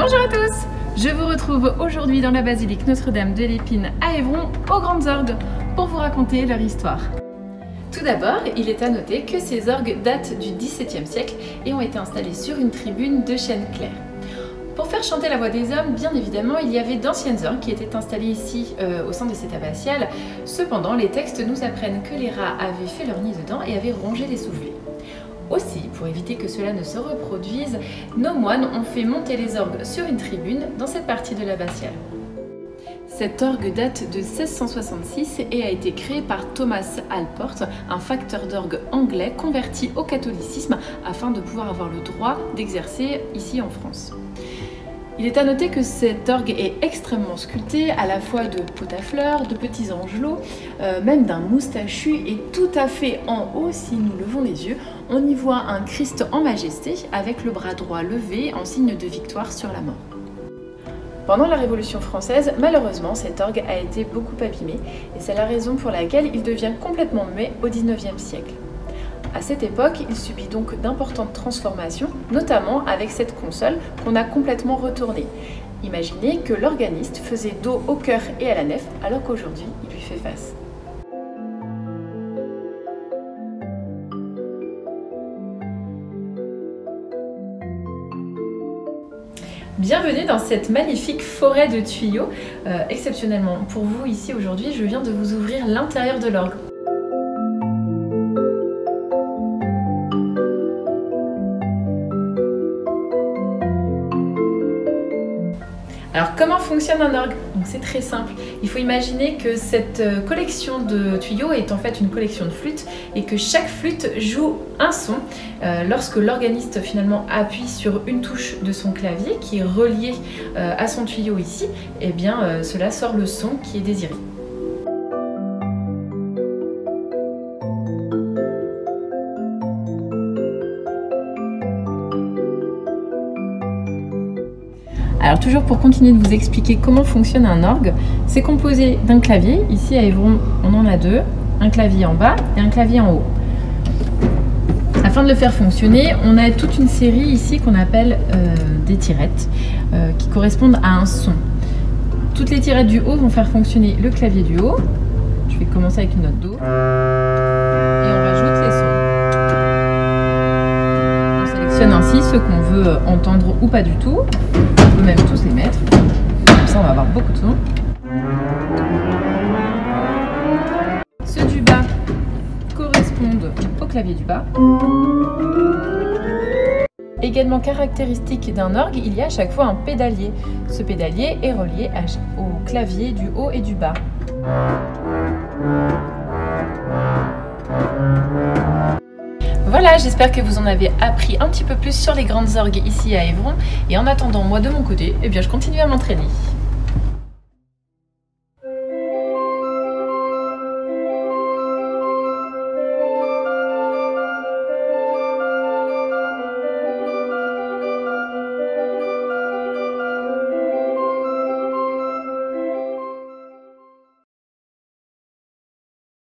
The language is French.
Bonjour à tous! Je vous retrouve aujourd'hui dans la basilique Notre-Dame de l'Épine à Évron, aux Grandes Orgues, pour vous raconter leur histoire. Tout d'abord, il est à noter que ces orgues datent du XVIIe siècle et ont été installées sur une tribune de chêne clair. Pour faire chanter la voix des hommes, bien évidemment, il y avait d'anciennes orgues qui étaient installées ici au sein de cette abbatiale. Cependant, les textes nous apprennent que les rats avaient fait leur nid dedans et avaient rongé les soufflets. Aussi, pour éviter que cela ne se reproduise, nos moines ont fait monter les orgues sur une tribune dans cette partie de l'abbatiale. Cette orgue date de 1666 et a été créée par Thomas Allport, un facteur d'orgue anglais converti au catholicisme afin de pouvoir avoir le droit d'exercer ici en France. Il est à noter que cette orgue est extrêmement sculptée, à la fois de pots à fleurs, de petits angelots, même d'un moustachu, et tout à fait en haut, si nous levons les yeux, on y voit un Christ en majesté avec le bras droit levé en signe de victoire sur la mort. Pendant la Révolution française, malheureusement, cette orgue a été beaucoup abîmée et c'est la raison pour laquelle il devient complètement muet au XIXe siècle. À cette époque, il subit donc d'importantes transformations, notamment avec cette console qu'on a complètement retournée. Imaginez que l'organiste faisait dos au chœur et à la nef, alors qu'aujourd'hui, il lui fait face. Bienvenue dans cette magnifique forêt de tuyaux. Exceptionnellement pour vous ici aujourd'hui, je viens de vous ouvrir l'intérieur de l'orgue. Alors comment fonctionne un orgue? C'est très simple. Il faut imaginer que cette collection de tuyaux est en fait une collection de flûtes et que chaque flûte joue un son. Lorsque l'organiste finalement appuie sur une touche de son clavier qui est relié à son tuyau ici, et bien cela sort le son qui est désiré. Alors toujours pour continuer de vous expliquer comment fonctionne un orgue, c'est composé d'un clavier. Ici à Évron, on en a deux, un clavier en bas et un clavier en haut. Afin de le faire fonctionner, on a toute une série ici qu'on appelle des tirettes qui correspondent à un son. Toutes les tirettes du haut vont faire fonctionner le clavier du haut. Je vais commencer avec une note Do. Et on rajoute les sons. On sélectionne ainsi ceux qu'on veut entendre ou pas du tout. On peut même tous les mettre, comme ça on va avoir beaucoup de sons. Ceux du bas correspondent au clavier du bas. Également caractéristique d'un orgue, il y a à chaque fois un pédalier. Ce pédalier est relié au clavier du haut et du bas. Voilà, j'espère que vous en avez appris un petit peu plus sur les grandes orgues ici à Évron. Et en attendant, moi de mon côté, eh bien, je continue à m'entraîner.